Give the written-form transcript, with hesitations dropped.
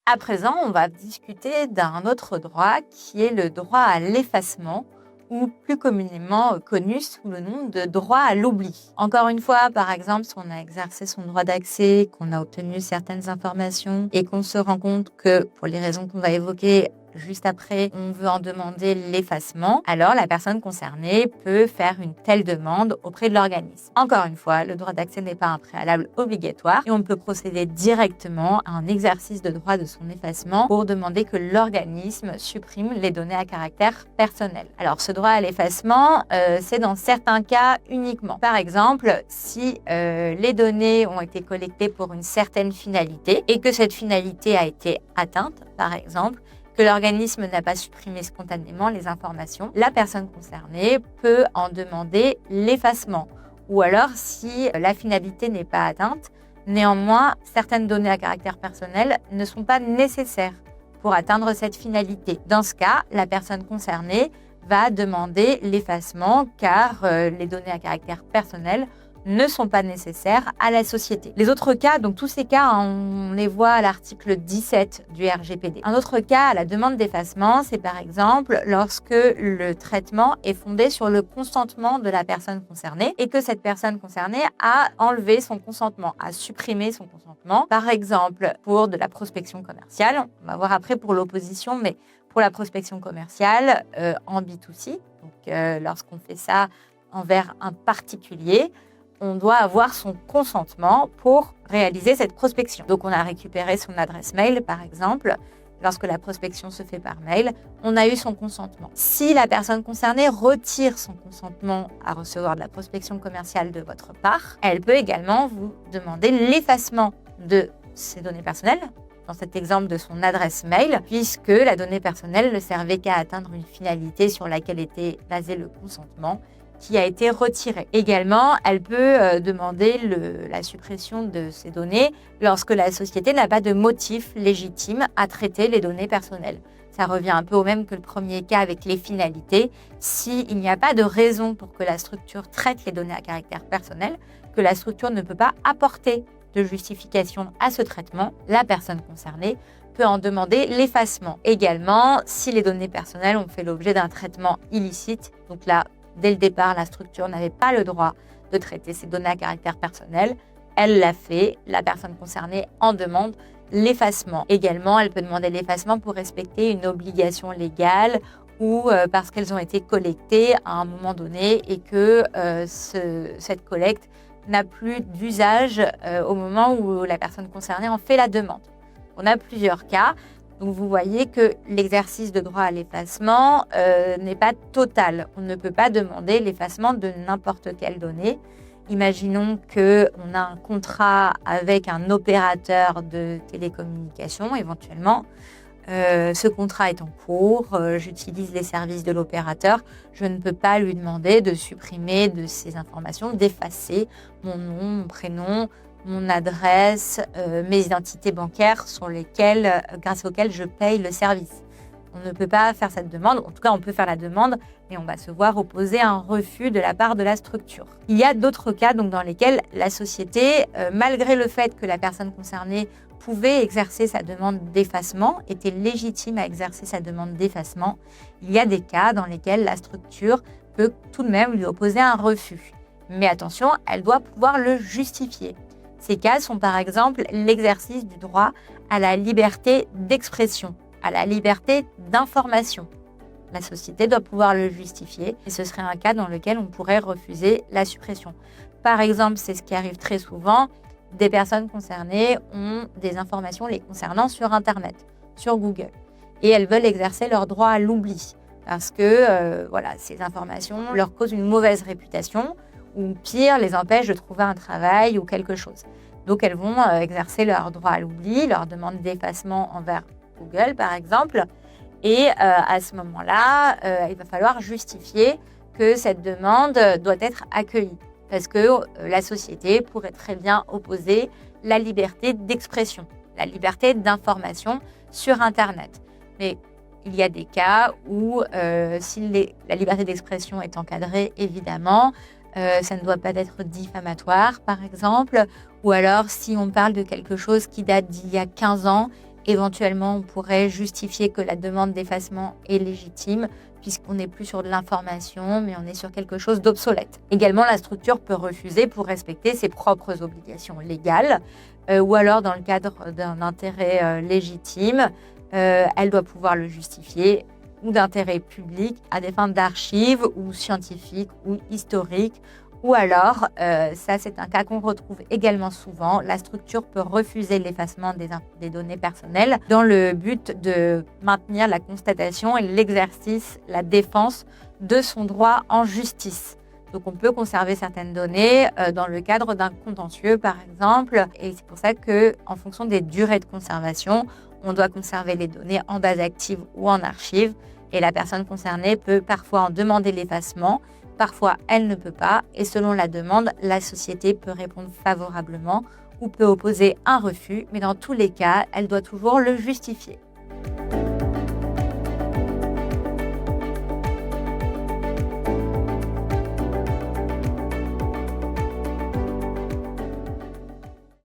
À présent, on va discuter d'un autre droit qui est le droit à l'effacement, ou plus communément connu sous le nom de droit à l'oubli. Encore une fois, par exemple, si on a exercé son droit d'accès, qu'on a obtenu certaines informations et qu'on se rend compte que, pour les raisons qu'on va évoquer juste après, on veut en demander l'effacement, alors la personne concernée peut faire une telle demande auprès de l'organisme. Encore une fois, le droit d'accès n'est pas un préalable obligatoire et on peut procéder directement à un exercice de droit de son effacement pour demander que l'organisme supprime les données à caractère personnel. Alors, ce droit à l'effacement, c'est dans certains cas uniquement. Par exemple, si les données ont été collectées pour une certaine finalité et que cette finalité a été atteinte, par exemple, que l'organisme n'a pas supprimé spontanément les informations, la personne concernée peut en demander l'effacement. Ou alors, si la finalité n'est pas atteinte, néanmoins, certaines données à caractère personnel ne sont pas nécessaires pour atteindre cette finalité. Dans ce cas, la personne concernée va demander l'effacement car les données à caractère personnel ne sont pas nécessaires à la société. Les autres cas, donc tous ces cas, on les voit à l'article 17 du RGPD. Un autre cas à la demande d'effacement, c'est par exemple lorsque le traitement est fondé sur le consentement de la personne concernée et que cette personne concernée a enlevé son consentement, a supprimé son consentement. Par exemple, pour de la prospection commerciale, on va voir après pour l'opposition, mais pour la prospection commerciale en B2C, donc lorsqu'on fait ça envers un particulier, on doit avoir son consentement pour réaliser cette prospection. Donc, on a récupéré son adresse mail, par exemple. Lorsque la prospection se fait par mail, on a eu son consentement. Si la personne concernée retire son consentement à recevoir de la prospection commerciale de votre part, elle peut également vous demander l'effacement de ses données personnelles, dans cet exemple de son adresse mail, puisque la donnée personnelle ne servait qu'à atteindre une finalité sur laquelle était basé le consentement, qui a été retirée. Également, elle peut demander la suppression de ces données lorsque la société n'a pas de motif légitime à traiter les données personnelles. Ça revient un peu au même que le premier cas avec les finalités. S'il n'y a pas de raison pour que la structure traite les données à caractère personnel, que la structure ne peut pas apporter de justification à ce traitement, la personne concernée peut en demander l'effacement. Également, si les données personnelles ont fait l'objet d'un traitement illicite, donc là, dès le départ, la structure n'avait pas le droit de traiter ces données à caractère personnel. Elle l'a fait. La personne concernée en demande l'effacement. Également, elle peut demander l'effacement pour respecter une obligation légale ou parce qu'elles ont été collectées à un moment donné et que cette collecte n'a plus d'usage au moment où la personne concernée en fait la demande. On a plusieurs cas. Donc, vous voyez que l'exercice de droit à l'effacement n'est pas total. On ne peut pas demander l'effacement de n'importe quelle donnée. Imaginons qu'on a un contrat avec un opérateur de télécommunications, éventuellement. Ce contrat est en cours, j'utilise les services de l'opérateur. Je ne peux pas lui demander de supprimer de ces informations, d'effacer mon nom, mon prénom, mon adresse, mes identités bancaires grâce auxquelles je paye le service. On ne peut pas faire cette demande, en tout cas on peut faire la demande, mais on va se voir opposer un refus de la part de la structure. Il y a d'autres cas donc, dans lesquels la société, malgré le fait que la personne concernée pouvait exercer sa demande d'effacement, était légitime à exercer sa demande d'effacement, il y a des cas dans lesquels la structure peut tout de même lui opposer un refus. Mais attention, elle doit pouvoir le justifier. Ces cas sont par exemple l'exercice du droit à la liberté d'expression, à la liberté d'information. La société doit pouvoir le justifier et ce serait un cas dans lequel on pourrait refuser la suppression. Par exemple, c'est ce qui arrive très souvent, des personnes concernées ont des informations les concernant sur Internet, sur Google, et elles veulent exercer leur droit à l'oubli parce que ces informations leur causent une mauvaise réputation ou pire, les empêchent de trouver un travail ou quelque chose. Donc, elles vont exercer leur droit à l'oubli, leur demande d'effacement envers Google, par exemple. Et à ce moment-là, il va falloir justifier que cette demande doit être accueillie. Parce que la société pourrait très bien opposer la liberté d'expression, la liberté d'information sur Internet. Mais il y a des cas où, si la liberté d'expression est encadrée, évidemment, ça ne doit pas être diffamatoire, par exemple, ou alors si on parle de quelque chose qui date d'il y a 15 ans Éventuellement, on pourrait justifier que la demande d'effacement est légitime, puisqu'on n'est plus sur de l'information, mais on est sur quelque chose d'obsolète. Également, la structure peut refuser pour respecter ses propres obligations légales, ou alors dans le cadre d'un intérêt légitime, elle doit pouvoir le justifier, ou d'intérêt public à des fins d'archives ou scientifiques ou historiques. Ou alors, ça c'est un cas qu'on retrouve également souvent, la structure peut refuser l'effacement des données personnelles dans le but de maintenir la constatation et l'exercice, la défense de son droit en justice. Donc on peut conserver certaines données dans le cadre d'un contentieux par exemple, et c'est pour ça qu'en fonction des durées de conservation, on doit conserver les données en base active ou en archive, et la personne concernée peut parfois en demander l'effacement. Parfois, elle ne peut pas et selon la demande, la société peut répondre favorablement ou peut opposer un refus, mais dans tous les cas, elle doit toujours le justifier.